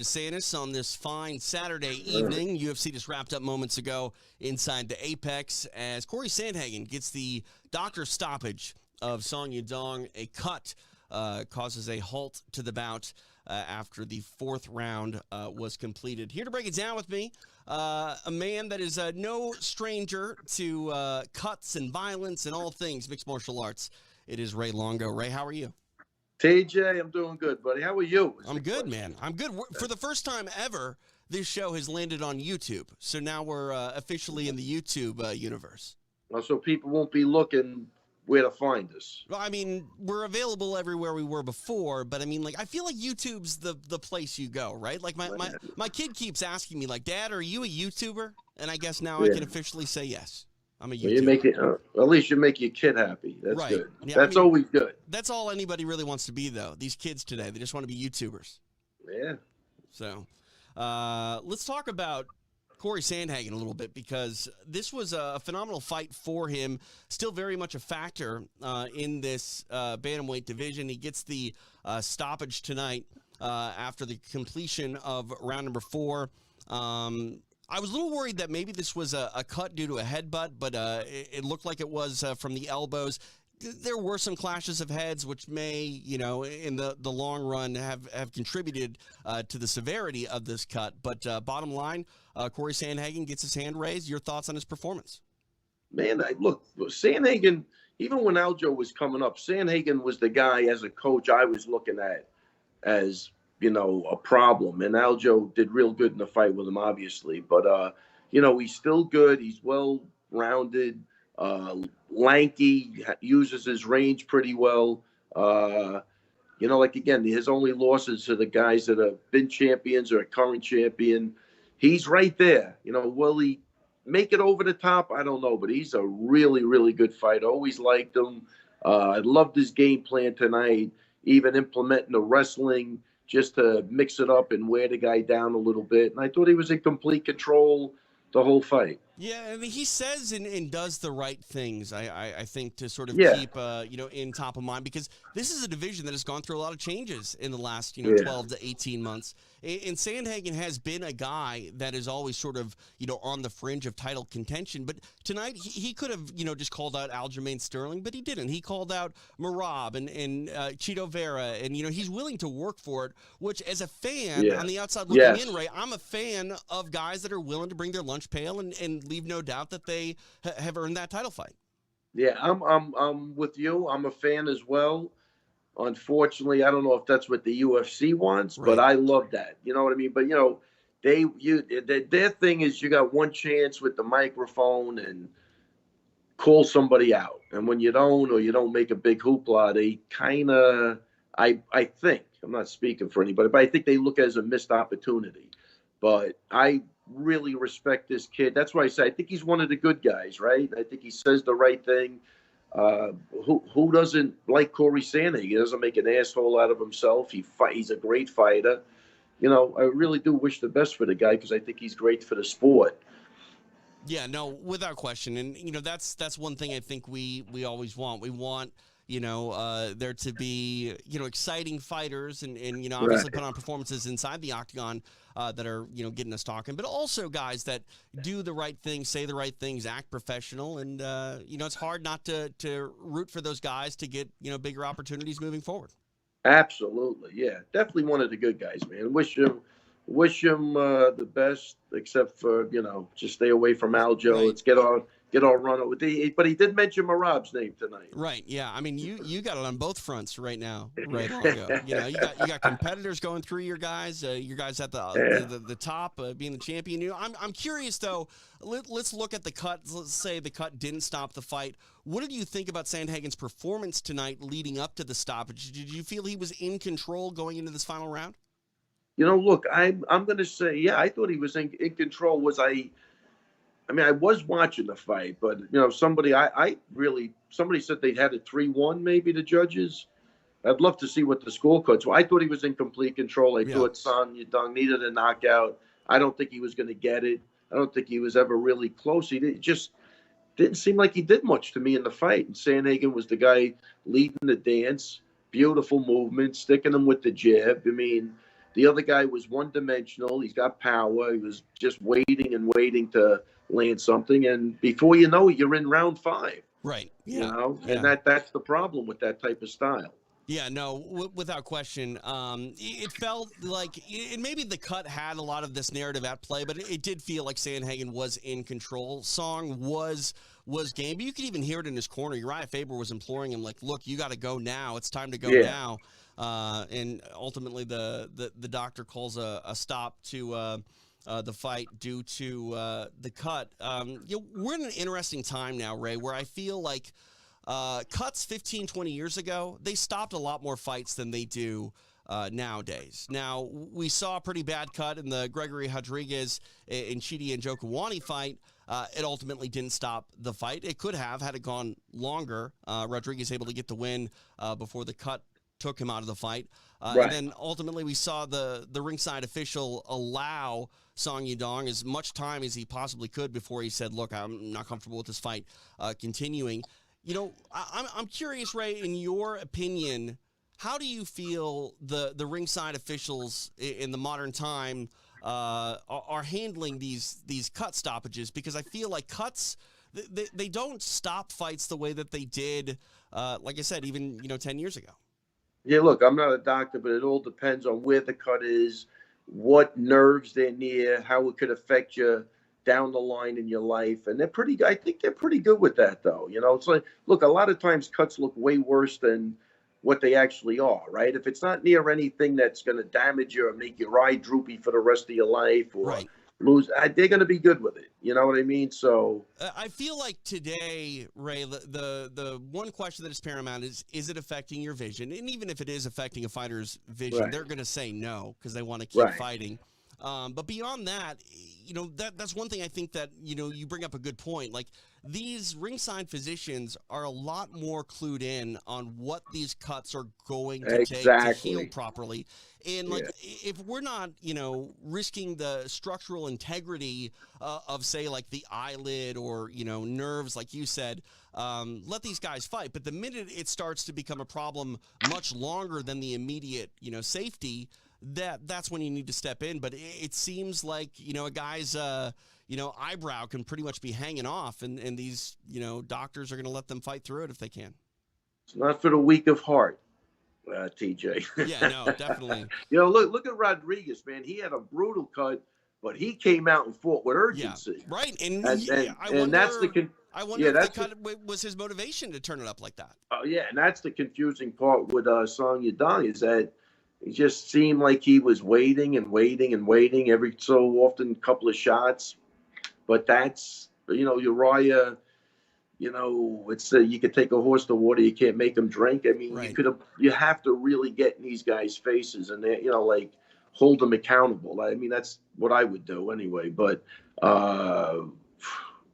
Santis on this fine Saturday evening. UFC just wrapped up moments ago inside the Apex as Corey Sandhagen gets the doctor stoppage of Song Yadong. A cut causes a halt to the bout after the fourth round was completed. Here to break it down with me, a man that is no stranger to cuts and violence and all things mixed martial arts. It is Ray Longo. Ray, how are you? TJ, I'm doing good, buddy. How are you? I'm good, man. I'm good. For the first time ever, this show has landed on YouTube. So now we're officially in the YouTube universe. So people won't be looking where to find us. Well, I mean, we're available everywhere we were before, but I mean, like, I feel like YouTube's the place you go, right? Like, my kid keeps asking me, like, Dad, are you a YouTuber? And I guess now I can officially say yes. I'm a YouTuber. Well, you make it, at least you make your kid happy. That's right. Good. Yeah, that's always good. That's all anybody really wants to be, though. These kids today, they just want to be YouTubers. Yeah. So let's talk about Corey Sandhagen a little bit, because this was a phenomenal fight for him. Still very much a factor in this bantamweight division. He gets the stoppage tonight after the completion of round number 4. I was a little worried that maybe this was a cut due to a headbutt, but it looked like it was from the elbows. There were some clashes of heads, which may, in the long run have contributed to the severity of this cut. But bottom line, Corey Sandhagen gets his hand raised. Your thoughts on his performance? Man, look, Sandhagen, even when Aljo was coming up, Sandhagen was the guy as a coach I was looking at as a problem. And Aljo did real good in the fight with him, obviously. But, he's still good. He's well-rounded, lanky, uses his range pretty well. Again, his only losses to the guys that have been champions or a current champion. He's right there. Will he make it over the top? I don't know. But he's a really, really good fighter. Always liked him. I loved his game plan tonight, even implementing the wrestling just to mix it up and wear the guy down a little bit. And I thought he was in complete control the whole fight. Yeah, I mean, he says and does the right things, I think, to sort of keep, in top of mind, because this is a division that has gone through a lot of changes in the last, 12 to 18 months. And Sandhagen has been a guy that is always sort of, on the fringe of title contention. But tonight, he could have, just called out Aljamain Sterling, but he didn't. He called out Merab and Chito Vera, and, he's willing to work for it, which as a fan on the outside looking in, Ray, I'm a fan of guys that are willing to bring their lunch pail and leave no doubt that they have earned that title fight. Yeah, I'm with you. I'm a fan as well. Unfortunately, I don't know if that's what the UFC wants, but I love that. You know what I mean? But their thing is you got one chance with the microphone and call somebody out, and when you don't, or you don't make a big hoopla, they kind of, I think, I'm not speaking for anybody, but I think they look as a missed opportunity. But I really respect this kid. That's why I say I think he's one of the good guys, right? I think he says the right thing. Who doesn't like Corey Sandhagen? He doesn't make an asshole out of himself. He's a great fighter. I really do wish the best for the guy because I think he's great for the sport. Yeah, no, without question. And, that's one thing I think we always want. We want, there to be, exciting fighters and obviously put on performances inside the octagon that are, getting us talking, but also guys that do the right things, say the right things, act professional. And, it's hard not to root for those guys to get, bigger opportunities moving forward. Absolutely. Yeah, definitely one of the good guys, man. Wish him the best, except for, just stay away from Aljo. Right. Let's get our run with but he did mention Merab's name tonight. Right. Yeah. I mean, you got it on both fronts right now. Right. Longo. You got competitors going through your guys. Your guys at the top, being the champion. I'm curious though. Let's look at the cut. Let's say the cut didn't stop the fight. What did you think about Sandhagen's performance tonight, leading up to the stoppage? Did you feel he was in control going into this final round? Look, I'm going to say, I thought he was in control. I was watching the fight, but somebody said they had it 3-1, maybe the judges. I'd love to see what the scorecards were. I thought he was in complete control. I thought Song Yadong needed a knockout. I don't think he was going to get it. I don't think he was ever really close. It just didn't seem like he did much to me in the fight. And Sandhagen was the guy leading the dance. Beautiful movement, sticking him with the jab. I mean, The other guy was one-dimensional. He's got power. He was just waiting and waiting to land something, and before you know it, you're in round 5. Right. You Yeah. know, Yeah. and that's the problem with that type of style. Yeah, no, without question. It felt like, and maybe the cut had a lot of this narrative at play, but it did feel like Sandhagen was in control. Song was game, but you could even hear it in his corner. Uriah Faber was imploring him, like, look, you got to go now. It's time to go now. And ultimately, the doctor calls a stop to the fight due to the cut. We're in an interesting time now, Ray, where I feel like cuts 15, 20 years ago, they stopped a lot more fights than they do nowadays. Now, we saw a pretty bad cut in the Gregory Rodriguez and Chidi and Njokuani fight. It ultimately didn't stop the fight. It could have, had it gone longer. Rodriguez able to get the win before the cut took him out of the fight. And then ultimately we saw the ringside official allow Song Yadong as much time as he possibly could before he said, look, I'm not comfortable with this fight continuing. You know, I'm curious, Ray, in your opinion, how do you feel the ringside officials in the modern time are handling these cut stoppages? Because I feel like cuts, they don't stop fights the way that they did, like I said, even 10 years ago. Yeah, look, I'm not a doctor, but it all depends on where the cut is, what nerves they're near, how it could affect you down the line in your life. And I think they're pretty good with that, though. You know, it's like, look, a lot of times cuts look way worse than what they actually are, right? If it's not near anything that's going to damage you or make your eye droopy for the rest of your life or lose, they're going to be good with it. You know what I mean? So I feel like today, Ray, the one question that is paramount is it affecting your vision? And even if it is affecting a fighter's vision, they're going to say no because they want to keep fighting. But beyond that, that's one thing I think that, you bring up a good point. Like, these ringside physicians are a lot more clued in on what these cuts are going to take to heal properly. And, like, if we're not, risking the structural integrity of, say, like the eyelid or, nerves, like you said, let these guys fight. But the minute it starts to become a problem much longer than the immediate, safety, that's when you need to step in. But it seems like, a guy's, eyebrow can pretty much be hanging off, and these, doctors are going to let them fight through it if they can. It's not for the weak of heart, TJ. Yeah, no, definitely. Look at Rodriguez, man. He had a brutal cut, but he came out and fought with urgency. Yeah, right. And I wonder if the cut was his motivation to turn it up like that. Oh, yeah, and that's the confusing part with Song Yadong is that it just seemed like he was waiting and waiting and waiting every so often, couple of shots. But that's, Uriah, it's you could take a horse to water, you can't make him drink. I mean, you have to really get in these guys' faces and they, like, hold them accountable. I mean, that's what I would do anyway. But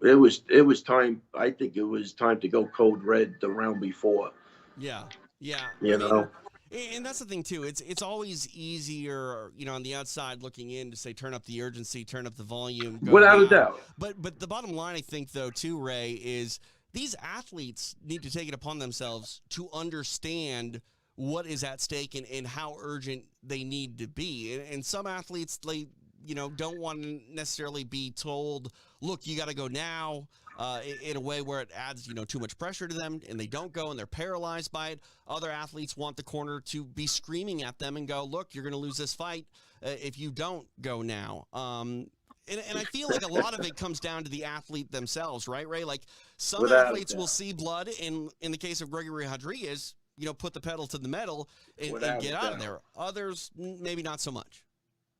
it was time. I think it was time to go code red the round before. Yeah. You know. And that's the thing, too. It's always easier, on the outside looking in to say turn up the urgency, turn up the volume. Without a doubt. But the bottom line, I think, though, too, Ray, is these athletes need to take it upon themselves to understand what is at stake and how urgent they need to be. And some athletes, they, don't want to necessarily be told, look, you got to go now. In a way where it adds, too much pressure to them, and they don't go, and they're paralyzed by it. Other athletes want the corner to be screaming at them and go, look, you're going to lose this fight if you don't go now. And I feel like a lot of it comes down to the athlete themselves, right, Ray? Like, some athletes will see blood, and in the case of Gregory Rodriguez, put the pedal to the metal and get out of there. Others, maybe not so much.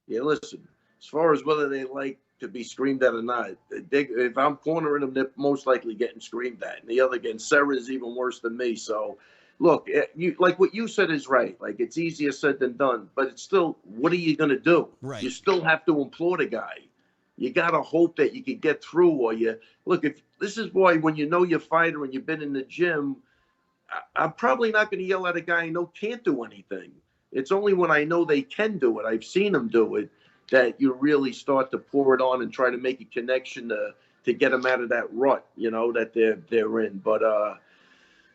Yeah, listen, as far as whether they like to be screamed at or not, if I'm cornering them, they're most likely getting screamed at. And the other again, Sarah is even worse than me. So, look, like what you said is right. Like, it's easier said than done, but it's still, what are you going to do? Right. You still have to implore the guy. You got to hope that you can get through, or if this is why when you know your fighter and you've been in the gym, I'm probably not going to yell at a guy I know can't do anything. It's only when I know they can do it, I've seen them do it, that you really start to pour it on and try to make a connection to get them out of that rut, that they're in. But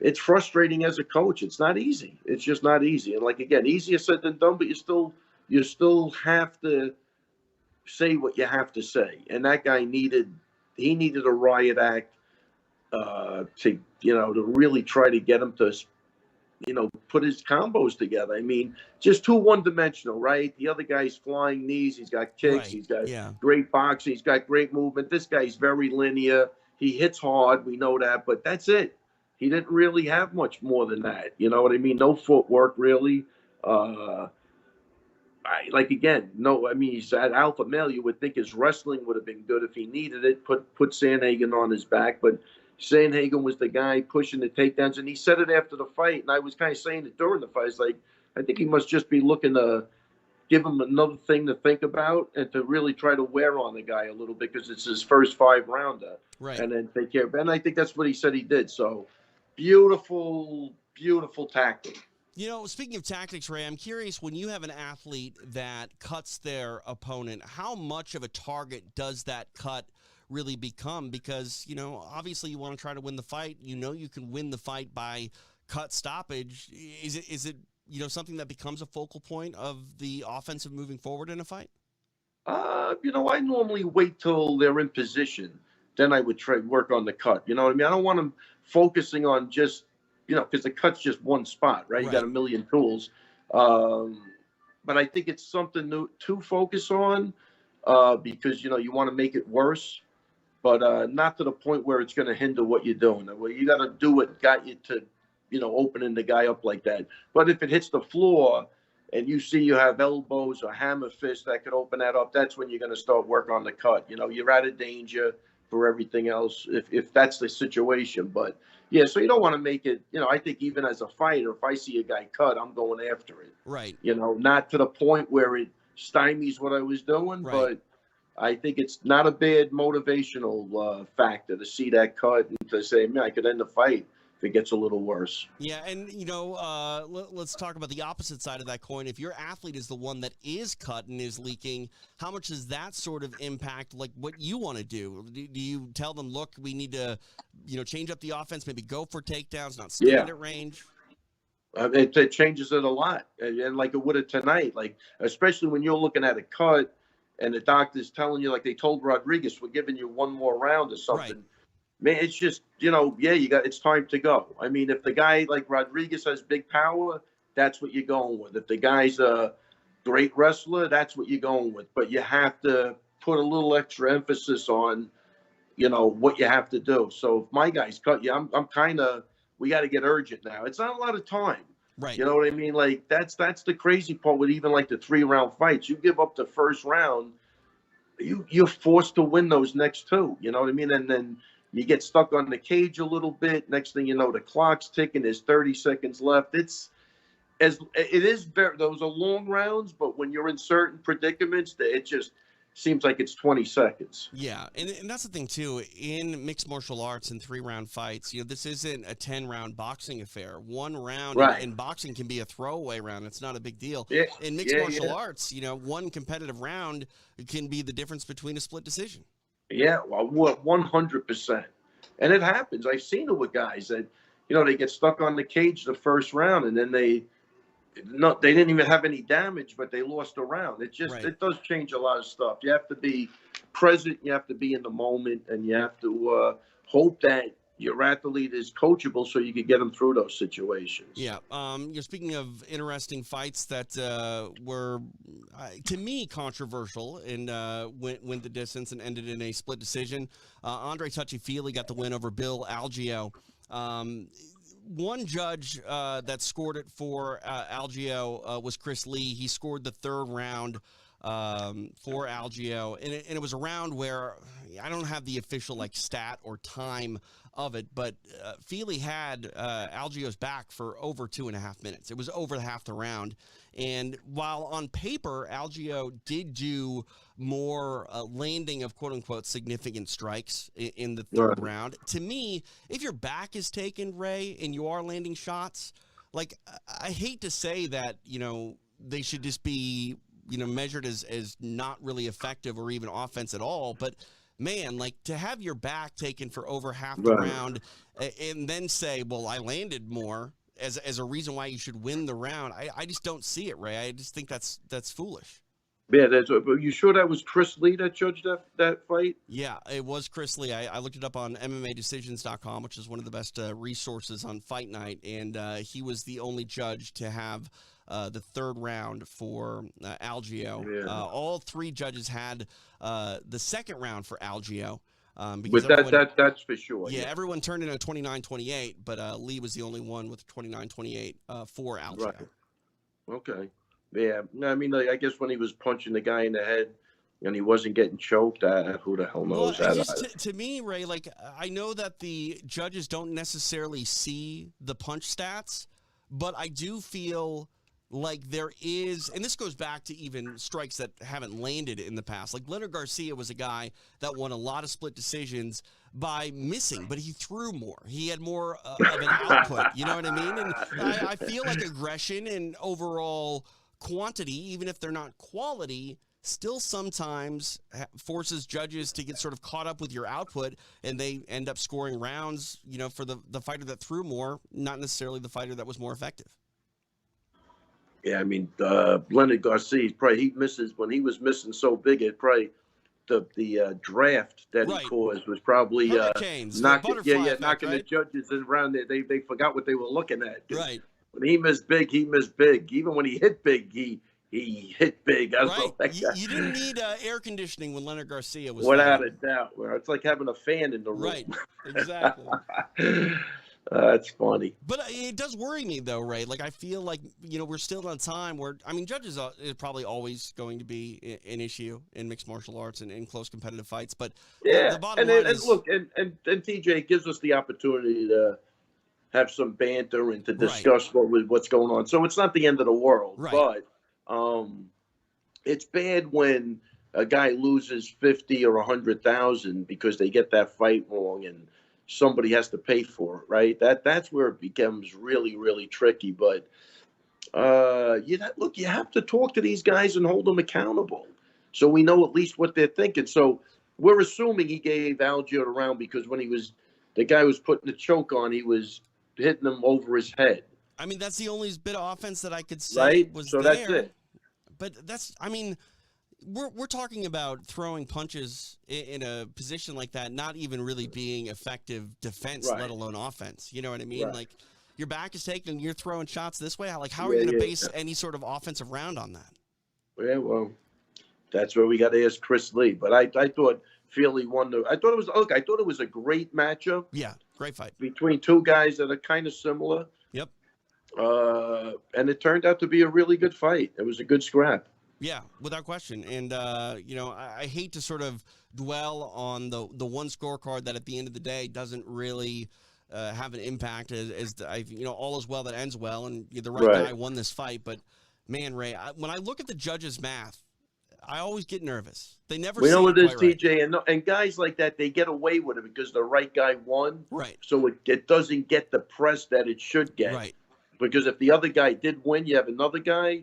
it's frustrating as a coach. It's not easy. It's just not easy. And, like, again, easier said than done, but you you still have to say what you have to say. And that guy needed a riot act to really try to get him to put his combos together. I mean, just too one-dimensional, right? The other guy's flying knees. He's got kicks. Right. He's got Yeah. great boxing. He's got great movement. This guy's very linear. He hits hard. We know that, but that's it. He didn't really have much more than that. You know what I mean? No footwork, really. He's at alpha male. You would think his wrestling would have been good if he needed it. Put Sandhagen on his back, but Sandhagen was the guy pushing the takedowns, and he said it after the fight. And I was kind of saying it during the fight. It's like, I think he must just be looking to give him another thing to think about and to really try to wear on the guy a little bit because it's his first 5-rounder, right? And then take care of it. And I think that's what he said he did. So beautiful, beautiful tactic. Speaking of tactics, Ray, I'm curious, when you have an athlete that cuts their opponent, how much of a target does that cut really become? Because, obviously you want to try to win the fight. You can win the fight by cut stoppage. Is it something that becomes a focal point of the offensive moving forward in a fight? I normally wait till they're in position. Then I would try work on the cut. You know what I mean? I don't want them focusing on just, because the cut's just one spot, right? You got a million tools. But I think it's something new to focus on because, you want to make it worse, but not to the point where it's going to hinder what you're doing. Well, you got to do what got you to, opening the guy up like that. But if it hits the floor and you see you have elbows or hammer fists that could open that up, that's when you're going to start work on the cut. You're out of danger for everything else if that's the situation. But yeah, so you don't want to make it, I think even as a fighter, if I see a guy cut, I'm going after it. Right. Not to the point where it stymies what I was doing, right. But I think it's not a bad motivational factor to see that cut and to say, man, I could end the fight if it gets a little worse. Yeah, and, let's talk about the opposite side of that coin. If your athlete is the one that is cut and is leaking, how much does that sort of impact, like, what you want to do? Do you tell them, look, we need to, change up the offense, maybe go for takedowns, not stand at range? It changes it a lot. And like it would have tonight, like, especially when you're looking at a cut and the doctor's telling you, like they told Rodriguez, we're giving you one more round or something. Right. Man, it's just, it's time to go. I mean, if the guy like Rodriguez has big power, that's what you're going with. If the guy's a great wrestler, that's what you're going with. But you have to put a little extra emphasis on, what you have to do. So if my guy's cut you, I'm kind of, we got to get urgent now. It's not a lot of time. Right. You know what I mean? Like that's the crazy part with even like the 3-round fights. You give up the first round, you're forced to win those next two. You know what I mean? And then you get stuck on the cage a little bit. Next thing you know, the clock's ticking. There's 30 seconds left. It is very, those are long rounds, but when you're in certain predicaments, it just seems like it's 20 seconds. Yeah, and that's the thing, too. In mixed martial arts and 3-round fights, this isn't a 10-round boxing affair. One round in boxing can be a throwaway round. It's not a big deal. Yeah. In mixed martial arts, one competitive round can be the difference between a split decision. Yeah, well, 100%. And it happens. I've seen it with guys that, they get stuck on the cage the first round and then they didn't even have any damage, but they lost a round. It just, It does change a lot of stuff. You have to be present. You have to be in the moment, and you have to hope that your athlete is coachable so you can get them through those situations. Yeah. You're speaking of interesting fights that were, to me, controversial and went the distance and ended in a split decision. Andre Touchy-Feely got the win over Bill Algeo. One judge that scored it for Algeo was Chris Lee. He scored the 3rd round for Algeo, and it was a round where I don't have the official stat or time of it, but Feely had Algeo's back for over 2.5 minutes. It was over half the round, and while on paper Algeo did do more landing of quote-unquote significant strikes in the 3rd round, to me, if your back is taken, Ray, and you are landing shots, I hate to say that they should just be measured as not really effective or even offense at all, but man, to have your back taken for over half the round and then say, well, I landed more, as a reason why you should win the round. I just don't see it, Ray. I just think that's foolish. Yeah, you sure that was Chris Lee that judged that fight? Yeah, it was Chris Lee. I looked it up on MMADecisions.com, which is one of the best resources on Fight Night, and he was the only judge to have the third round for Algeo. Yeah. All three judges had the second round for Algeo. Because that's for sure. Yeah, everyone turned in a 29-28, but Lee was the only one with 29-28 for Algeo. Right. Okay. Yeah. I mean, like, I guess when he was punching the guy in the head and he wasn't getting choked, who the hell knows? Well, just to me, Ray, like, I know that the judges don't necessarily see the punch stats, but I do feel like there is, and this goes back to even strikes that haven't landed in the past. Like Leonard Garcia was a guy that won a lot of split decisions by missing, but he threw more. He had more of an output. You know what I mean? And I feel like aggression and overall quantity, even if they're not quality, still sometimes forces judges to get sort of caught up with your output, and they end up scoring rounds, you know, for the fighter that threw more, not necessarily the fighter that was more effective. Yeah, I mean, Leonard Garcia, probably he misses when he was missing so big. It probably the draft that he caused was probably knocking the judges around there. They forgot what they were looking at. Right. When he missed big, he missed big. Even when he hit big, he hit big. You didn't need air conditioning when Leonard Garcia was without a doubt. It's like having a fan in the room. Right. Exactly. That's funny. But it does worry me, though, Ray. Like, I feel like, you know, we're still in a time where, I mean, judges is probably always going to be an issue in mixed martial arts and in close competitive fights. But yeah, the bottom line is, look, and TJ gives us the opportunity to have some banter and to discuss what's going on. So it's not the end of the world. Right. But it's bad when a guy loses 50 or 100,000 because they get that fight wrong and somebody has to pay for it, right? That's where it becomes really, really tricky. But you have to talk to these guys and hold them accountable, so we know at least what they're thinking. So we're assuming he gave Algeo the round because when the guy was putting the choke on, he was hitting him over his head. I mean, that's the only bit of offense that I could say was there. That's it. But I mean, we're talking about throwing punches in a position like that, not even really being effective defense, let alone offense. You know what I mean? Right. Like, your back is taken, you're throwing shots this way. Like, how are you going to base any sort of offensive round on that? Yeah, well, that's where we got to ask Chris Lee. But I thought Feely won I thought it was a great matchup. Yeah, great fight between two guys that are kind of similar. Yep. And it turned out to be a really good fight. It was a good scrap. Yeah, without question. And, you know, I hate to sort of dwell on the one scorecard that at the end of the day doesn't really have an impact all is well that ends well, and the right guy won this fight. But, man, Ray, when I look at the judges' math, I always get nervous. They never. We know what it is, TJ, and guys like that, they get away with it because the right guy won. Right. So it doesn't get the press that it should get. Right. Because if the other guy did win, you have another guy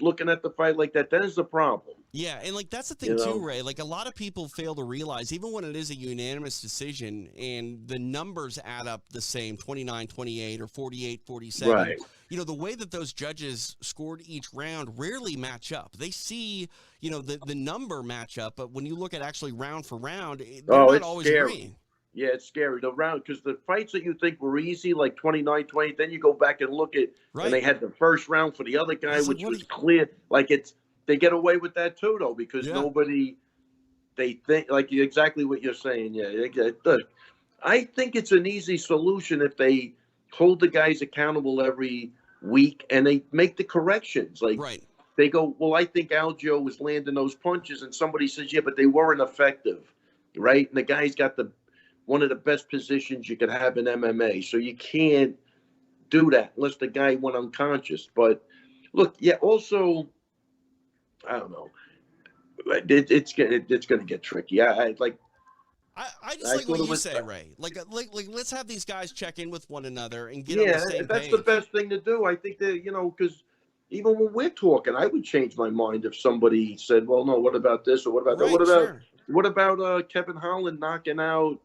looking at the fight like that. That is the problem. Yeah, and like that's the thing too, Ray. Like a lot of people fail to realize, even when it is a unanimous decision and the numbers add up the same, 29-28 or 48-47. Right. You know, the way that those judges scored each round rarely match up. They see, you know, the number match up, but when you look at actually round for round, they're not always agreeing. Yeah, it's scary. The round, because the fights that you think were easy, like 29-20, then you go back and look at, and they had the first round for the other guy, which was clear. Like they get away with that too, though, because they think, like exactly what you're saying. Yeah, look, I think it's an easy solution if they hold the guys accountable every week and they make the corrections. Like they go, well, I think Algeo was landing those punches, and somebody says, yeah, but they weren't effective, right? And the guy's got one of the best positions you could have in MMA. So you can't do that unless the guy went unconscious. But look, also, I don't know. It's gonna get tricky. I just like what you say, Ray. Like let's have these guys check in with one another and get on the same that's page. The best thing to do. I think that, because even when we're talking, I would change my mind if somebody said, well, no, what about this or what about that? What about Kevin Holland knocking out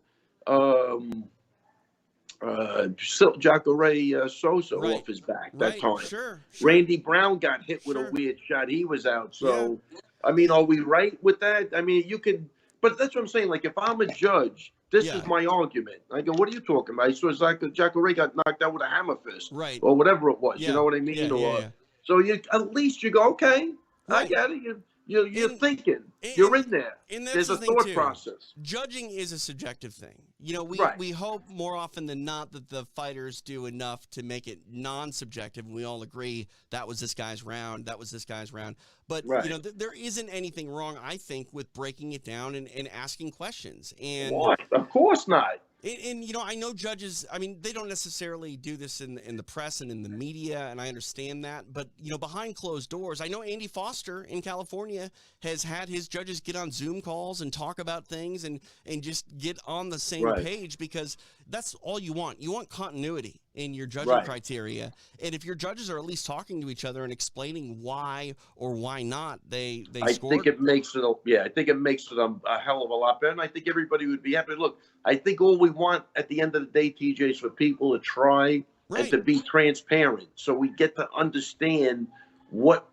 Jacare Sosa Right. off his back that Right. time. Sure. Randy Brown got hit with a Sure. weird shot. He was out. Yeah. So, I mean, are we right with that? I mean, you could, but that's what I'm saying. Like, if I'm a judge, this Yeah. is my argument. I go, what are you talking about? I saw Jacare got knocked out with a hammer fist Right. or whatever it was. You Yeah. know what I Yeah. mean? Yeah. Or Yeah. so you at least you go, okay, I Right. get it. You're And thinking. You're and in there. and that's There's the a thing thought too. process. Judging is a subjective thing. You know, Right. we hope more often than not that the fighters do enough to make it non-subjective, and we all agree that was this guy's round, that was this guy's round. But Right. you know, there isn't anything wrong, I think, with breaking it down and asking questions. And What? Of course not. And you know, I know judges. I mean, they don't necessarily do this in the press and in the media, and I understand that. But you know, behind closed doors, I know Andy Foster in California has had his judges get on Zoom calls and talk about things and just get on the same Right. page, because that's all you want. You want continuity in your judging Right. criteria, and if your judges are at least talking to each other and explaining why or why not they I scored. think it makes it. I think it makes it a hell of a lot better, and I think everybody would be happy. Look, I think all we want at the end of the day, TJ, is for people to try Right. and to be transparent, so we get to understand what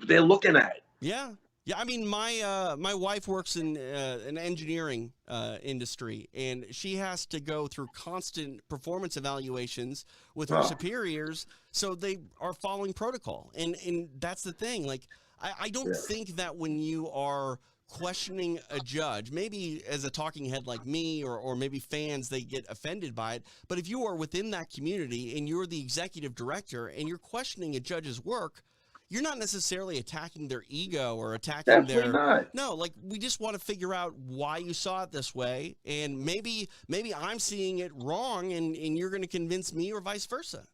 they're looking at. Yeah. Yeah, I mean, my wife works in an engineering industry, and she has to go through constant performance evaluations with her superiors, so they are following protocol. And that's the thing. Like, I don't think that when you are questioning a judge, maybe as a talking head like me or maybe fans, they get offended by it. But if you are within that community and you're the executive director and you're questioning a judge's work, you're not necessarily attacking their ego or attacking Definitely their not. no, like, we just want to figure out why you saw it this way, and maybe I'm seeing it wrong, and you're going to convince me, or vice versa.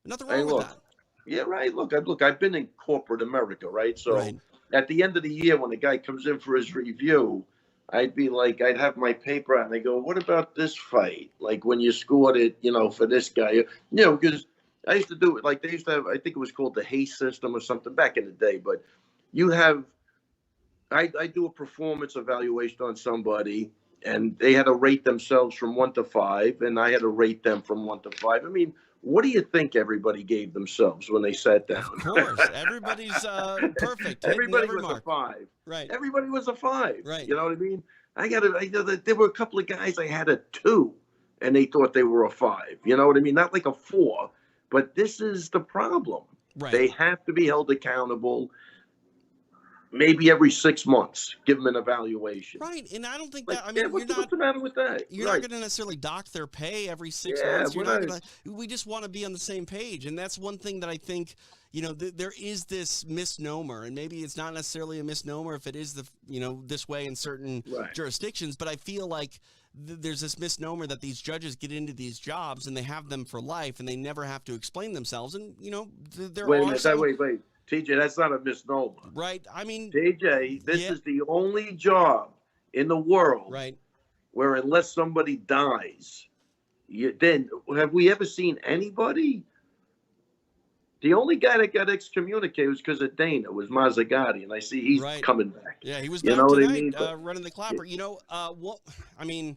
Nothing wrong Hey, with look. that. Yeah, right. Look, I've been in corporate America, right? So Right. at the end of the year, when the guy comes in for his review, I'd have my paper out and they go, what about this fight? Like when you scored it, for this guy, because I used to do it. Like they used to have, I think it was called the Hayes system or something back in the day. But I do a performance evaluation on somebody, and they had to rate themselves from 1 to 5, and I had to rate them from 1 to 5. I mean, what do you think everybody gave themselves when they sat down? Of course, everybody's perfect. Everybody Every was mark. a 5. Right. Everybody was a 5. Right. You know what I mean? There were a couple of guys I had a 2, and they thought they were a 5. You know what I mean? Not like a 4. But this is the problem. Right. They have to be held accountable. Maybe every 6 months, give them an evaluation. Right, and I don't think Like, that. I mean, what's the matter with that? You're Right. not going to necessarily dock their pay every 6 Yeah, months. You're not right. going to. We just want to be on the same page, and that's one thing that I think. There is this misnomer, and maybe it's not necessarily a misnomer if it is this way in certain Right. jurisdictions. But I feel like there's this misnomer that these judges get into these jobs and they have them for life, and they never have to explain themselves. And there Wait a are minute. some, Wait. TJ, that's not a misnomer. right. I mean, TJ, this yeah. is the only job in the world Right. where unless somebody dies, then have we ever seen anybody? The only guy that got excommunicated was because of Dana, was Mazzagatti, and I see he's Right. coming back. Yeah, he was You back know what I tonight mean? But- running the clapper. I mean.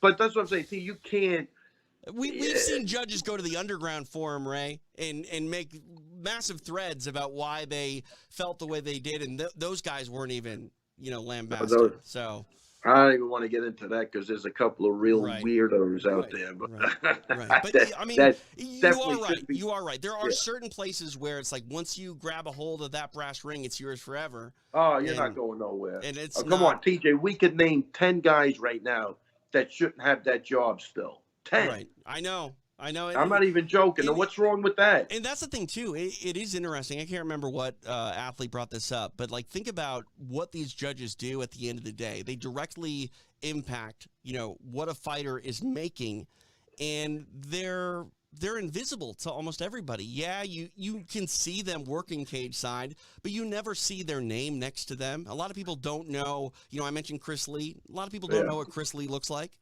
But that's what I'm saying. See, you can't. We've seen judges go to the underground forum, Ray, and make massive threads about why they felt the way they did, and those guys weren't even, lambasted. So I don't even want to get into that because there's a couple of real Right. weirdos out Right. there. But, right. But that- I mean, that you definitely are right. should be- You are right. There are Yeah. certain places where it's like once you grab a hold of that brass ring, it's yours forever. Oh, you're And- not going nowhere. And it's Come on, TJ. We could name 10 guys right now that shouldn't have that job still. 10. Right. I know. I'm not even joking. And what's wrong with that? And that's the thing too. It is interesting. I can't remember what athlete brought this up, but like, think about what these judges do at the end of the day. They directly impact, what a fighter is making, and they're invisible to almost everybody. Yeah, you can see them working cage side, but you never see their name next to them. A lot of people don't know. I mentioned Chris Lee. A lot of people don't know what Chris Lee looks like.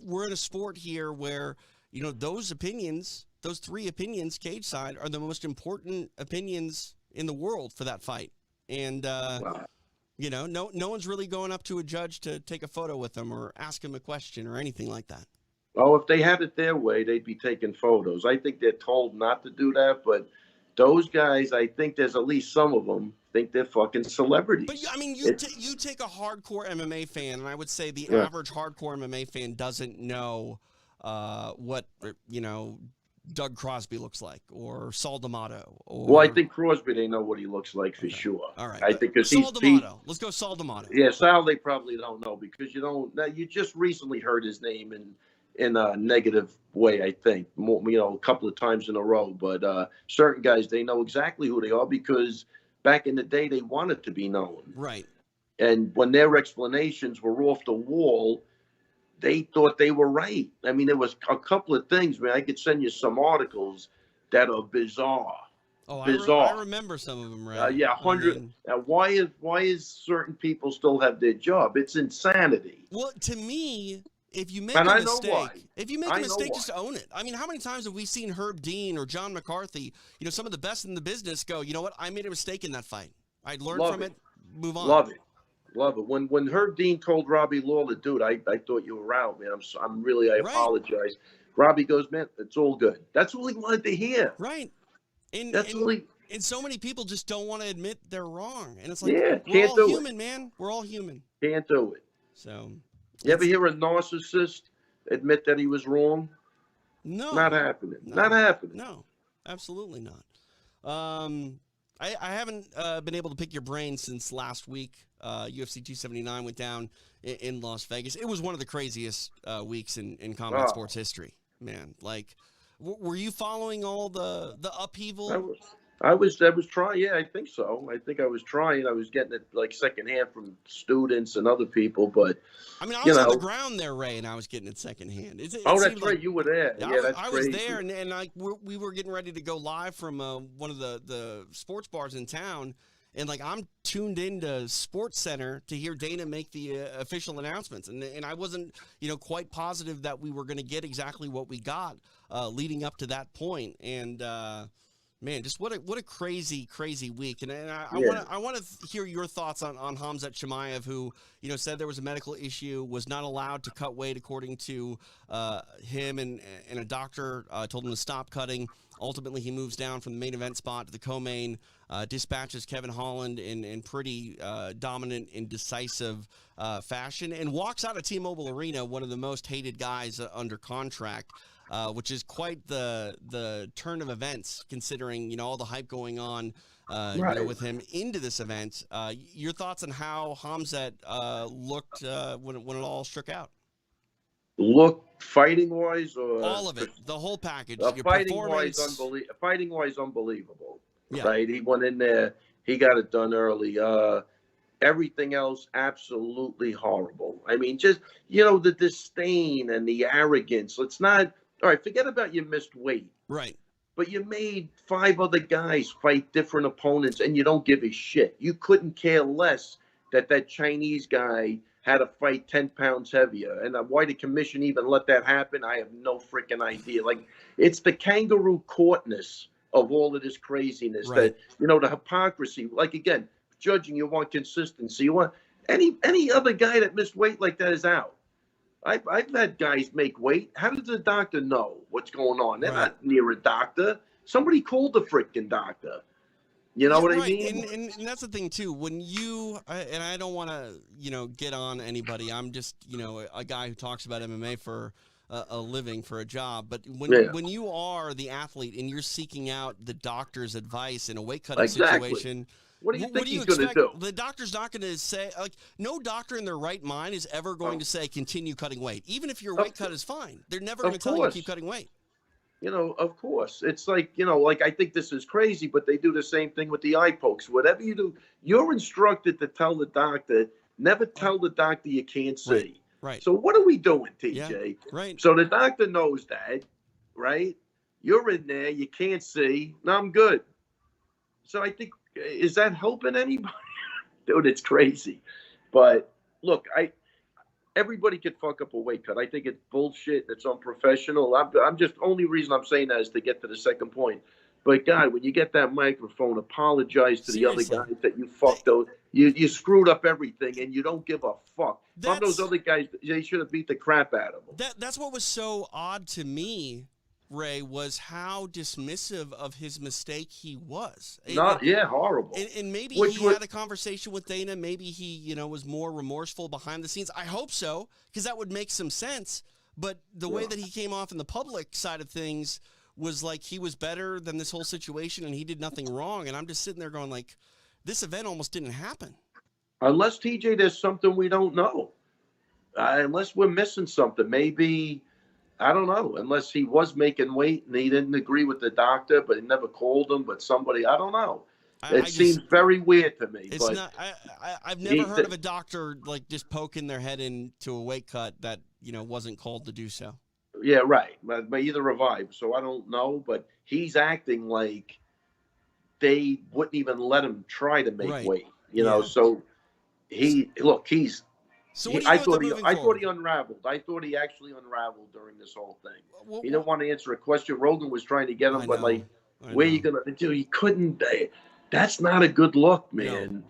We're in a sport here where, those opinions, those 3 opinions cage side, are the most important opinions in the world for that fight. And, Wow. You know, no one's really going up to a judge to take a photo with them or ask him a question or anything like that. Oh, if they had it their way, they'd be taking photos. I think they're told not to do that, but those guys, I think there's at least some of them think they're fucking celebrities. But I mean, you take a hardcore MMA fan, and I would say the average hardcore MMA fan doesn't know what, you know, Doug Crosby looks like, or Saul D'Amato. Well, I think Crosby, they know what he looks like for sure. All right. I think because Saul D'Amato. Let's go Saul D'Amato. Yeah, Sal, they probably don't know because you just recently heard his name in a negative way, I think, a couple of times in a row. But certain guys, they know exactly who they are because back in the day, they wanted to be known. Right. And when their explanations were off the wall, they thought they were right. I mean, there was a couple of things, man. I could send you some articles that are bizarre. Oh, bizarre. I remember some of them, right? Yeah, 100. Why is certain people still have their job? It's insanity. Well, to me, if you make a mistake, just own it. I mean, how many times have we seen Herb Dean or John McCarthy, you know, some of the best in the business go, you know what, I made a mistake in that fight. I'd learn from it, move on. Love it. Love it. When Herb Dean told Robbie Lawler, dude, I thought you were out, man. I apologize. Robbie goes, man, it's all good. That's all he wanted to hear. Right. And so many people just don't want to admit they're wrong. And it's like, we're all human, man. We're all human. Can't do it. So, you ever hear a narcissist admit that he was wrong? No. Not happening. No. Not happening. No, absolutely not. I haven't been able to pick your brain since last week. UFC 279 went down in Las Vegas. It was one of the craziest weeks in combat sports history, man. Like, were you following all the upheaval? I was trying. Yeah, I think so. I think I was trying. I was getting it like secondhand from students and other people. But I mean, I was on the ground there, Ray, and I was getting it secondhand. That's right. You were there. Yeah, that's crazy. I was there, and we were getting ready to go live from one of the sports bars in town. And like I'm tuned into Sports Center to hear Dana make the official announcements, and I wasn't quite positive that we were going to get exactly what we got leading up to that point. And man, just what a crazy week. And I want to hear your thoughts on Khamzat Chimaev, who said there was a medical issue, was not allowed to cut weight according to him, and a doctor told him to stop cutting. Ultimately, he moves down from the main event spot to the co-main, dispatches Kevin Holland in pretty dominant and decisive fashion, and walks out of T-Mobile Arena, one of the most hated guys under contract, which is quite the turn of events, considering all the hype going on with him into this event. Your thoughts on how Khamzat looked when it all shook out? Look, fighting wise, or all of it, the whole package. Fighting wise, unbelievable. Yeah. Right, he went in there, he got it done early. Everything else, absolutely horrible. I mean, just the disdain and the arrogance. Let's not. All right, forget about you missed weight. Right. But you made 5 other guys fight different opponents, and you don't give a shit. You couldn't care less that Chinese guy had to fight 10 pounds heavier. And why the commission even let that happen, I have no freaking idea. Like, it's the kangaroo courtness of all of this craziness, right. That, the hypocrisy. Like, again, judging, you want consistency. You want any other guy that missed weight like that is out. I've had guys make weight. How does the doctor know what's going on? They're not near a doctor. Somebody called the freaking doctor. You know what I mean? And that's the thing too. When and I don't want to, get on anybody. I'm just, a guy who talks about MMA for a living, for a job. But when you are the athlete and you're seeking out the doctor's advice in a weight cutting situation, what do you think he's going to do? The doctor's not going to say, no doctor in their right mind is ever going to say continue cutting weight, even if your weight cut is fine. They're never going to tell you to keep cutting weight. Of course. It's like, I think this is crazy, but they do the same thing with the eye pokes. Whatever you do, you're instructed to tell the doctor, never tell the doctor you can't see. Right. So what are we doing, TJ? Yeah, right. So the doctor knows that, right? You're in there, you can't see. No, I'm good. So I think, is that helping anybody? Dude, it's crazy. But look, everybody could fuck up a weight cut. I think it's bullshit. It's unprofessional. I'm just, only reason I'm saying that is to get to the second point. But God, when you get that microphone, apologize to the other guys that you fucked those. You screwed up everything, and you don't give a fuck. Some of those That's other guys, they should have beat the crap out of them. that's what was so odd to me, Ray, was how dismissive of his mistake he was. Horrible. And maybe Which he was, had a conversation with Dana. Maybe he, was more remorseful behind the scenes. I hope so, because that would make some sense. But the way that he came off in the public side of things was like he was better than this whole situation and he did nothing wrong. And I'm just sitting there going like, this event almost didn't happen. Unless, TJ, there's something we don't know. Unless we're missing something. Maybe, I don't know. Unless he was making weight and he didn't agree with the doctor, but he never called him. But somebody, I don't know. It seems very weird to me. It's but not. I've never heard of a doctor like just poking their head into a weight cut that wasn't called to do so. Yeah, right. But either revive. So I don't know. But he's acting like they wouldn't even let him try to make weight. So he's. So what do you I know thought he unraveled. I thought he actually unraveled during this whole thing. He didn't want to answer a question. Rogan was trying to get him, but where are you gonna do? He couldn't. That's not a good look, man. No.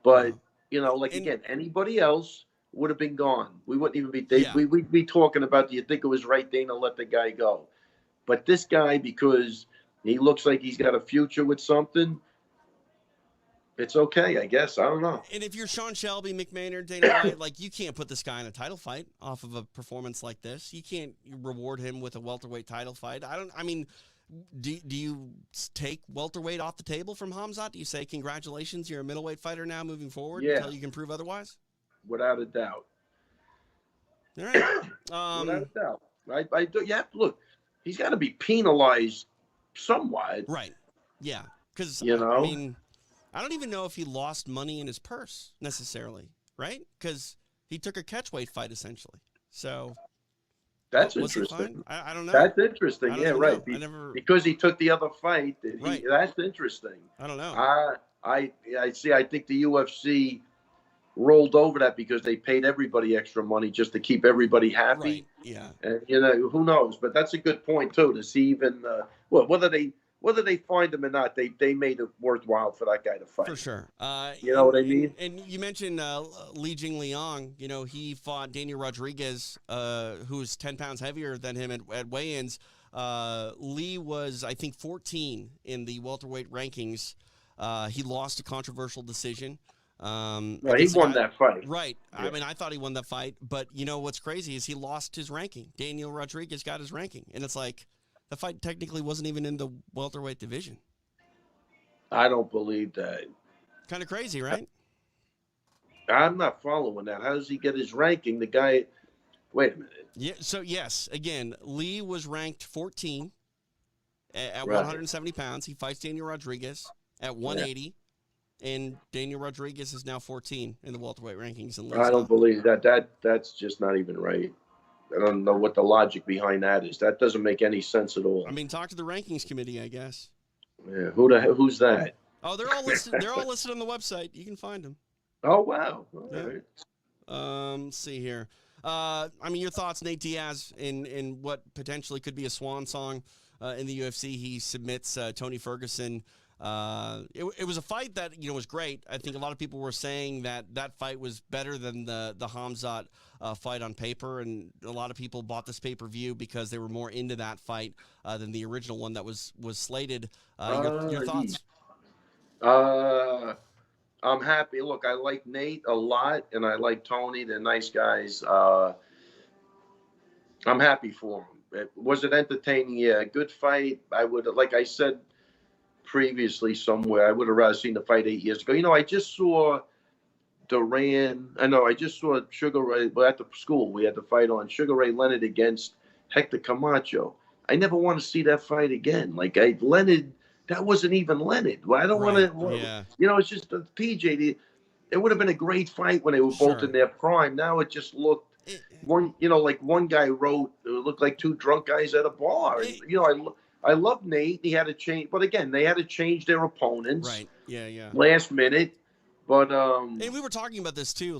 But again, anybody else would have been gone. We wouldn't even be. We'd be talking about. Do you think it was right, Dana, let the guy go? But this guy, because he looks like he's got a future with something. It's okay, I guess. I don't know. And if you're Sean Shelby, McMahon, Dana White, like you can't put this guy in a title fight off of a performance like this. You can't reward him with a welterweight title fight. Do you take welterweight off the table from Khamzat? Do you say congratulations, you're a middleweight fighter now moving forward until you can prove otherwise? Without a doubt. All right. Without a doubt. I do. Yeah. Look, he's got to be penalized somewhat. Right. Yeah. Because I don't even know if he lost money in his purse necessarily, right? Because he took a catchweight fight essentially. So that's interesting. I don't know. That's interesting. Yeah, right. Because he took the other fight. Right. That's interesting. I don't know. I see. I think the UFC rolled over that because they paid everybody extra money just to keep everybody happy. Right. Yeah. And who knows? But that's a good point too. To see even whether they find him or not, they made it worthwhile for that guy to fight. For sure. You know what I mean? And you mentioned Li Jingliang. He fought Daniel Rodriguez, who's 10 pounds heavier than him at weigh-ins. Lee was, I think, 14 in the welterweight rankings. He lost a controversial decision. He won that fight. Right. Yeah. I thought he won that fight. But what's crazy is he lost his ranking. Daniel Rodriguez got his ranking. And it's like, the fight technically wasn't even in the welterweight division. I don't believe that. Kind of crazy, right? I'm not following that. How does he get his ranking? The guy, wait a minute. Yeah. So, yes, again, Lee was ranked 14 at 170 pounds. He fights Daniel Rodriguez at 180. Yeah. And Daniel Rodriguez is now 14 in the welterweight rankings. And I don't believe that. That's just not even right. I don't know what the logic behind that is. That doesn't make any sense at all. Talk to the rankings committee, I guess. Yeah, who's that? Oh, they're all listed. They're all listed on the website. You can find them. Oh wow! All right. Let's see here. Your thoughts, Nate Diaz, in what potentially could be a swan song in the UFC. He submits Tony Ferguson. It was a fight that was great. I think a lot of people were saying that fight was better than the Khamzat fight on paper, and a lot of people bought this pay-per-view because they were more into that fight than the original one that was slated. Your thoughts? I'm happy. Look, I like Nate a lot, and I like Tony. They're nice guys. I'm happy for them. Was it entertaining? Yeah, good fight. I would, like I said previously somewhere, I would have rather seen the fight 8 years ago. I just saw I just saw Sugar Ray at the school. We had the fight on Sugar Ray Leonard against Hector Camacho. I never want to see that fight again. Leonard, that wasn't even Leonard. I don't want to. Yeah. It's just PJ. It would have been a great fight when they were both in their prime. Now it just looked like one guy wrote. It looked like two drunk guys at a bar. I love Nate. He had to change, but again, they had to change their opponents. Right. Yeah. Last minute. But and we were talking about this too,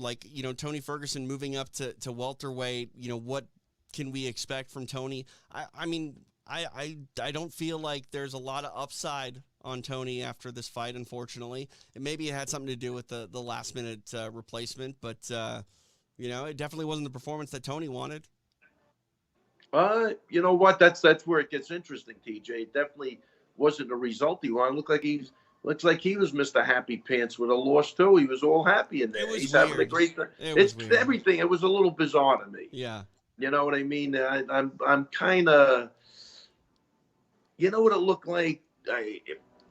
Tony Ferguson moving up to welterweight. What can we expect from Tony? I don't feel like there's a lot of upside on Tony after this fight, unfortunately. And maybe it had something to do with the last-minute replacement, but, it definitely wasn't the performance that Tony wanted. You know what? That's where it gets interesting, TJ. It definitely wasn't the result he wanted. Looks like he was Mr. Happy Pants with a loss too. He was all happy in there. It was He's weird. having a great time. It's weird. Everything. It was a little bizarre to me. Yeah. You know what I mean? I'm kind of. You know what it looked like?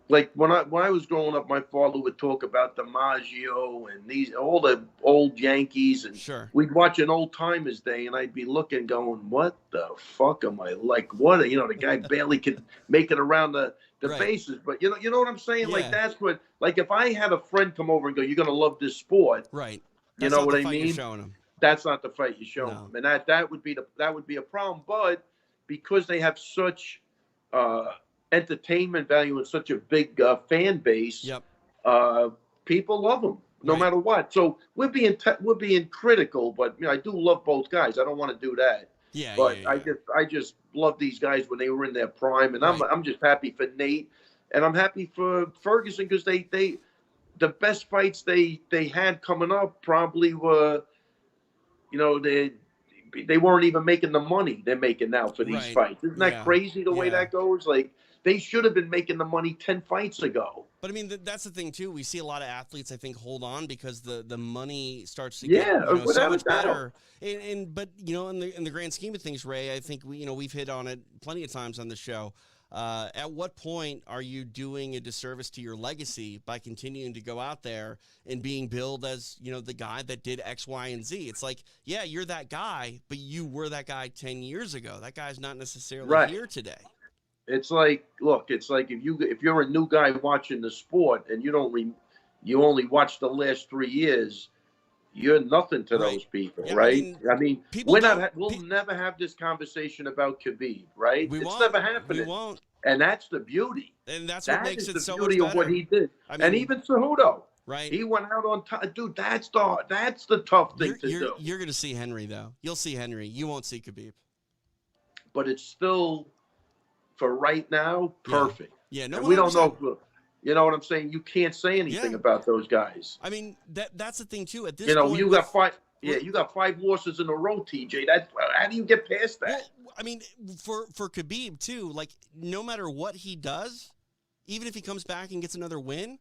Like when I was growing up, my father would talk about DiMaggio and all the old Yankees, and sure. we'd watch an old timers day, and I'd be looking, going, "What the fuck am I like? What the guy barely can make it around the right. bases." But you know what I'm saying? Yeah. Like that's what. Like if I had a friend come over and go, "You're gonna love this sport," right? That's you know what I mean? You're showing him. That's not the fight you're showing them, and that would be a problem. But because they have such entertainment value and such a big fan base, yep. People love them no matter what. So we're being critical, but I do love both guys. I don't want to do that. Yeah, but yeah. I just love these guys when they were in their prime, and I'm just happy for Nate, and I'm happy for Ferguson because they the best fights they had coming up probably were, they weren't even making the money they're making now for these fights. Isn't that crazy the way that goes? Like they should have been making the money 10 fights ago. But I mean, that's the thing too. We see a lot of athletes, I think, hold on because the money starts to get so much better. But in the grand scheme of things, Ray, I think we've hit on it plenty of times on the show. At what point are you doing a disservice to your legacy by continuing to go out there and being billed as, the guy that did X, Y, and Z? It's like, yeah, you're that guy, but you were that guy 10 years ago. That guy's not necessarily here today. It's like, look, it's like if you're a new guy watching the sport and you only watch the last 3 years, you're nothing to those people, right? I mean we'll never have this conversation about Khabib, right? It's never happening. We won't. And that's the beauty. And that's what makes it so much better. That is the beauty of what he did. And even Cejudo, right? He went out on top. Dude, that's the tough thing to do. You're going to see Henry, though. You'll see Henry. You won't see Khabib. But it's still, for right now, perfect. Yeah, no, we don't know. You know what I'm saying? You can't say anything about those guys. I mean, that's the thing too. At this point, you got five. Yeah, you got 5 losses in a row, TJ. How do you get past that? Well, I mean, for Khabib too. Like, no matter what he does, even if he comes back and gets another win,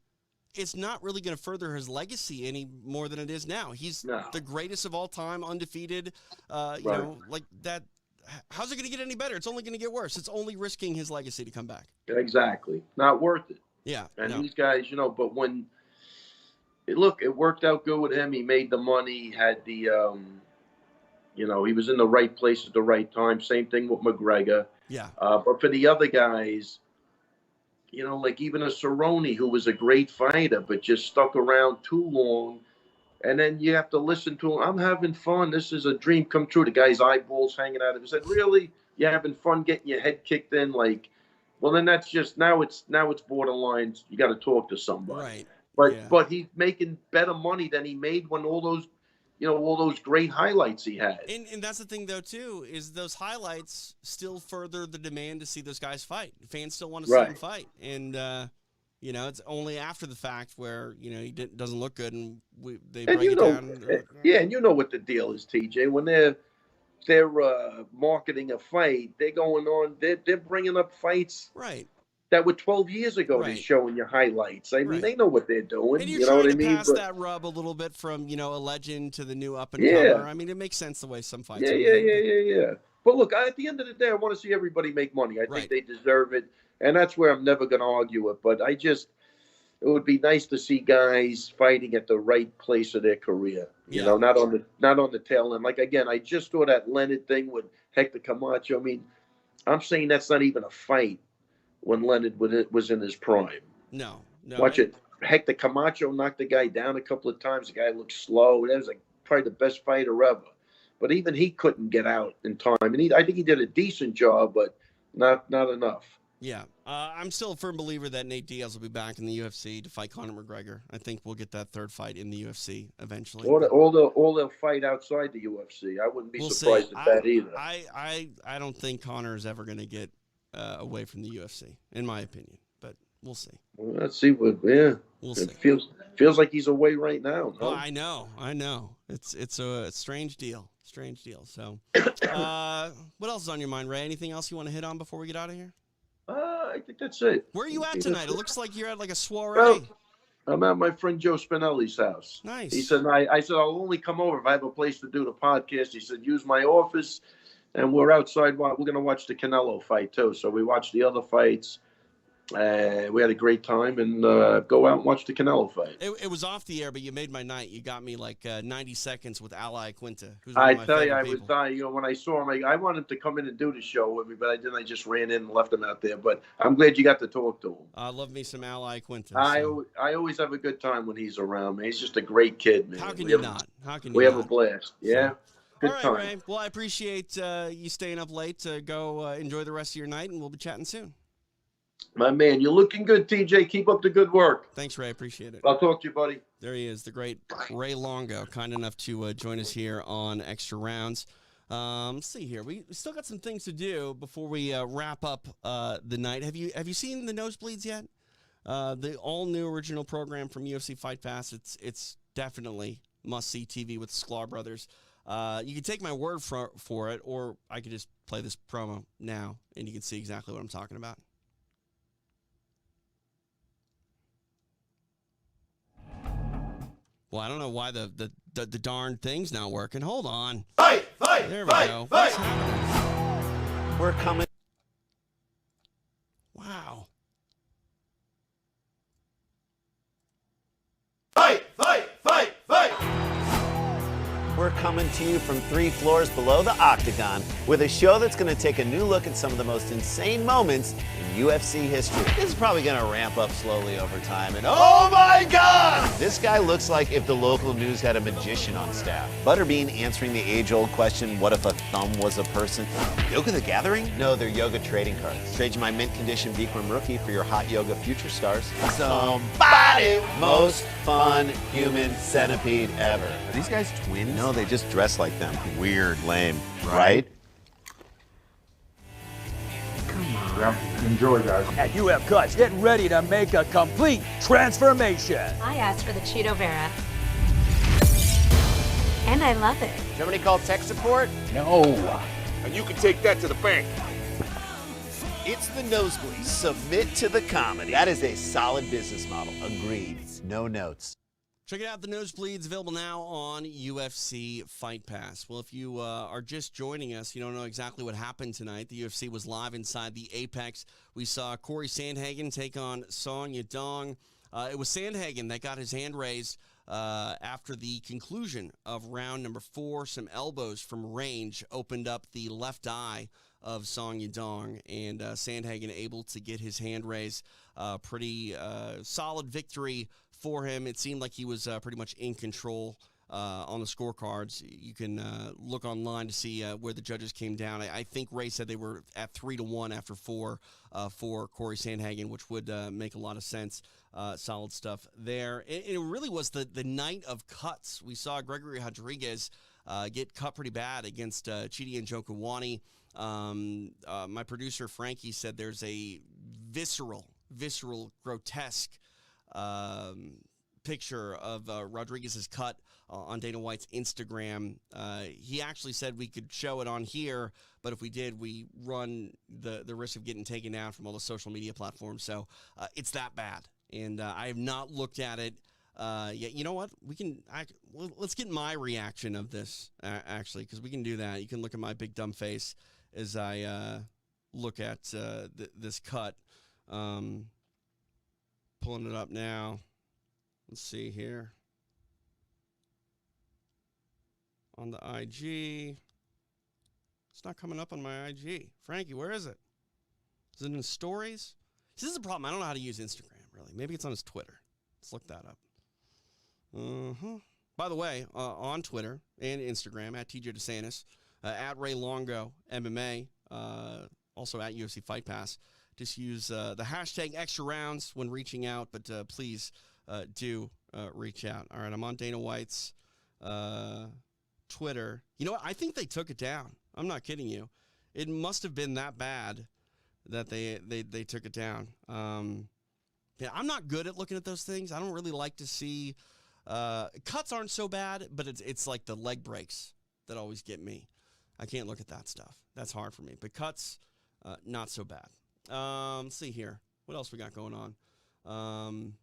it's not really going to further his legacy any more than it is now. He's the greatest of all time, undefeated. You know, like that. How's it going to get any better? It's only going to get worse. It's only risking his legacy to come back. Exactly. Not worth it. Yeah. And these guys, but when it worked out good with him. He made the money. He had the, he was in the right place at the right time. Same thing with McGregor. Yeah. But for the other guys, like even a Cerrone, who was a great fighter, but just stuck around too long. And then you have to listen to him. I'm having fun. This is a dream come true. The guy's eyeballs hanging out of his head. Really? You're having fun getting your head kicked in? Like, well, then that's just now it's borderline. You got to talk to somebody. Right. But he's making better money than he made when all those great highlights he had. And that's the thing though too, is those highlights still further the demand to see those guys fight. Fans still want to see them fight. And it's only after the fact where he doesn't look good and they break it down. Yeah, and you know what the deal is, TJ. When they're marketing a fight, they're going on. They're bringing up fights that were 12 years ago. They're showing you highlights. I mean, they know what they're doing. And you're you know trying what I mean? Pass that rub a little bit from a legend to the new up and comer. I mean, it makes sense the way some fights. Yeah. But look, at the end of the day, I want to see everybody make money. I think they deserve it, and that's where I'm never going to argue it. But it would be nice to see guys fighting at the right place of their career. Not on the tail end. Like again, I just saw that Leonard thing with Hector Camacho. I mean, I'm saying that's not even a fight when Leonard was in his prime. No. Watch it. Hector Camacho knocked the guy down a couple of times. The guy looked slow. That was probably the best fighter ever. But even he couldn't get out in time. And I think he did a decent job, but not enough. Yeah. I'm still a firm believer that Nate Diaz will be back in the UFC to fight Conor McGregor. I think we'll get that third fight in the UFC eventually. Or they'll fight outside the UFC. I wouldn't be surprised at that either. I don't think Conor is ever going to get away from the UFC, in my opinion. But We'll see. Well, let's see what. Yeah, We'll it see. feels like he's away right now. No? Well, I know. It's a strange deal. Strange deal. So, what else is on your mind, Ray? Anything else you want to hit on before we get out of here? I think that's it. Where are you at tonight? It looks like you're at like a soiree. Well, I'm at my friend Joe Spinelli's house. Nice. He said, I said, I'll only come over if I have a place to do the podcast. He said, use my office. And we're outside. We're going to watch the Canelo fight, too. So we watched the other fights. We had a great time, and go out and watch the Canelo fight. It was off the air, but you made my night. You got me like 90 seconds with Ally Quinta, who's one I of my tell you, favorite I was people. dying. You know, when I saw him, I wanted him to come in and do the show with me, but I didn't. I just ran in and left him out there. But I'm glad you got to talk to him. I love me some Ally Quinta. I always have a good time when he's around, man. He's just a great kid, man. How can you not? How can you We not? have a blast. Yeah. So, Good all right, time. Ray. Well, I appreciate you staying up late to go enjoy the rest of your night, and we'll be chatting soon. My man, you're looking good, TJ. Keep up the good work. Thanks, Ray. Appreciate it. I'll talk to you, buddy. There he is, the great Ray Longo, kind enough to join us here on Extra Rounds. Let's see here. We still got some things to do before we wrap up the night. Have you seen the Nosebleeds yet? The all-new original program from UFC Fight Pass. It's definitely must-see TV with the Sklar brothers. You can take my word for it, or I could just play this promo now, and you can see exactly what I'm talking about. Well, I don't know why the darn thing's not working. Hold on. Fight! There we go. What's happening? We're coming. Wow. Fight! We're coming to you from 3 floors below the Octagon with a show that's going to take a new look at some of the most insane moments in UFC history. This is probably going to ramp up slowly over time. And oh my God! This guy looks like if the local news had a magician on staff. Butterbean answering the age-old question, what if a thumb was a person? Yoga the Gathering? No, they're yoga trading cards. Trade you my mint condition Bikram rookie for your hot yoga future stars. Somebody! Most fun human centipede ever. Are these guys twins? No, they just dress like them. Weird, lame, right? Enjoy, guys. At UF Cuts, get ready to make a complete transformation. I asked for the Cheeto Vera. And I love it. Somebody call tech support? No. And you can take that to the bank. It's the Nosebleeds. Submit to the comedy. That is a solid business model. Agreed. No notes. Check it out. The Nosebleeds available now on UFC Fight Pass. Well, if you are just joining us, you don't know exactly what happened tonight. The UFC was live inside the Apex. We saw Corey Sandhagen take on Song Yadong. It was Sandhagen that got his hand raised after the conclusion of round number 4. Some elbows from range opened up the left eye of Song Yadong, and Sandhagen able to get his hand raised. Pretty solid victory for him. It seemed like he was pretty much in control on the scorecards. You can look online to see where the judges came down. I think Ray said they were at 3-1 after 4 for Corey Sandhagen, which would make a lot of sense. Solid stuff there. It really was the night of cuts. We saw Gregory Rodriguez get cut pretty bad against Chidi Njokuani. My producer Frankie said there's a visceral, grotesque picture of Rodriguez's cut on Dana White's Instagram. He actually said we could show it on here, but if we did, we run the risk of getting taken down from all the social media platforms. So it's that bad, and I have not looked at it yet. You know what? Let's get my reaction of this actually, because we can do that. You can look at my big dumb face as I look at this cut. Pulling it up now. Let's see here. On the IG. It's not coming up on my IG. Frankie, where is it? Is it in stories? This is a problem. I don't know how to use Instagram, really. Maybe it's on his Twitter. Let's look that up. By the way, on Twitter and Instagram, at TJ DeSantis, at Ray Longo MMA, also at UFC Fight Pass. Just use the hashtag extra rounds when reaching out, but please do reach out. All right, I'm on Dana White's Twitter. You know what? I think they took it down. I'm not kidding you. It must have been that bad that they took it down. Yeah, I'm not good at looking at those things. I don't really like to see cuts aren't so bad, but it's like the leg breaks that always get me. I can't look at that stuff. That's hard for me. But cuts, not so bad. Let's see here. What else we got going on?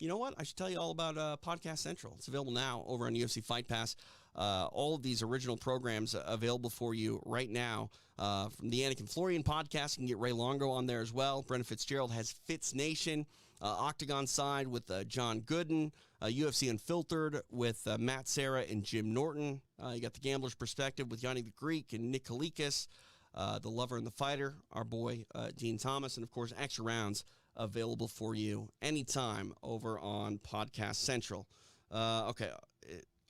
You know what? I should tell you all about Podcast Central. It's available now over on UFC Fight Pass. All of these original programs available for you right now. From the Anakin Florian podcast, you can get Ray Longo on there as well. Brendan Fitzgerald has Fitz Nation. Octagon Side with John Gooden. UFC Unfiltered with Matt Serra and Jim Norton. You got The Gambler's Perspective with Yanni the Greek and Nick Kalikas. The Lover and the Fighter, our boy Dean Thomas. And, of course, Extra Rounds available for you anytime over on Podcast Central. Okay.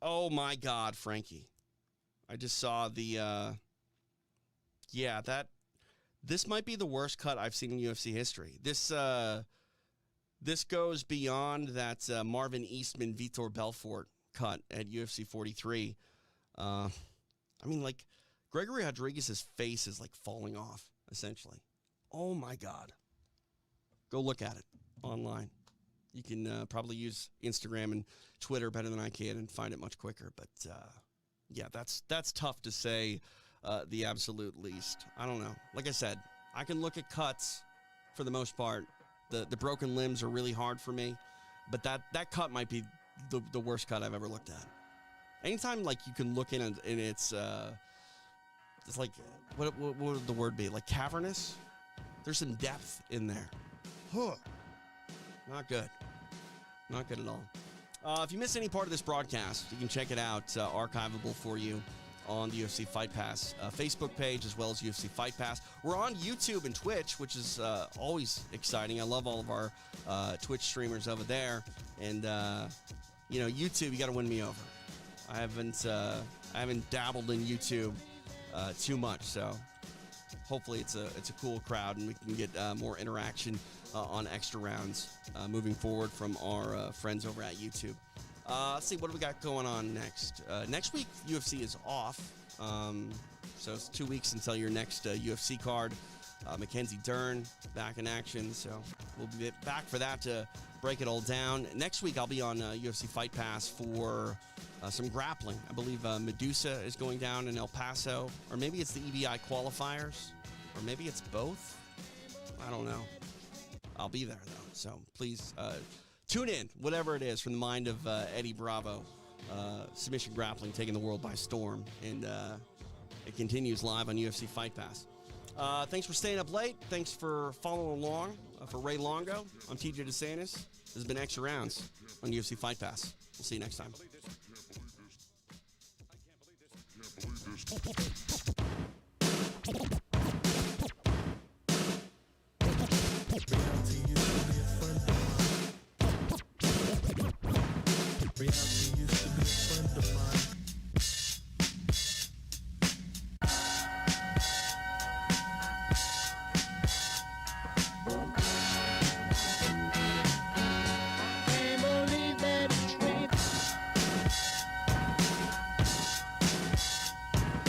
Oh, my God, Frankie. I just saw the, this might be the worst cut I've seen in UFC history. This goes beyond that Marvin Eastman, Vitor Belfort cut at UFC 43. I mean, like, Gregory Rodriguez's face is, like, falling off, essentially. Oh, my God. Go look at it online. You can probably use Instagram and Twitter better than I can and find it much quicker. But, yeah, that's tough to say the absolute least. I don't know. Like I said, I can look at cuts for the most part. The broken limbs are really hard for me. But that cut might be the worst cut I've ever looked at. Anytime, like, you can look in and it's like, what would the word be? Like cavernous? There's some depth in there. Huh. Not good. Not good at all. If you missed any part of this broadcast, you can check it out, archivable for you on the UFC Fight Pass Facebook page, as well as UFC Fight Pass. We're on YouTube and Twitch, which is always exciting. I love all of our Twitch streamers over there. And, YouTube, you got to win me over. I haven't dabbled in YouTube too much, so hopefully it's a cool crowd and we can get more interaction on Extra Rounds moving forward from our friends over at YouTube. Let's see, what do we got going on next? Next week, UFC is off, so it's 2 weeks until your next UFC card. Mackenzie Dern back in action, so we'll be back for that to break it all down. Next week, I'll be on UFC Fight Pass for some grappling. I believe Medusa is going down in El Paso, or maybe it's the EBI qualifiers, or maybe it's both. I don't know. I'll be there, though, so please tune in, whatever it is, from the mind of Eddie Bravo. Submission grappling taking the world by storm, and it continues live on UFC Fight Pass. Thanks for staying up late. Thanks for following along. For Ray Longo, I'm TJ DeSantis. This has been Extra Rounds on UFC Fight Pass. We'll see you next time.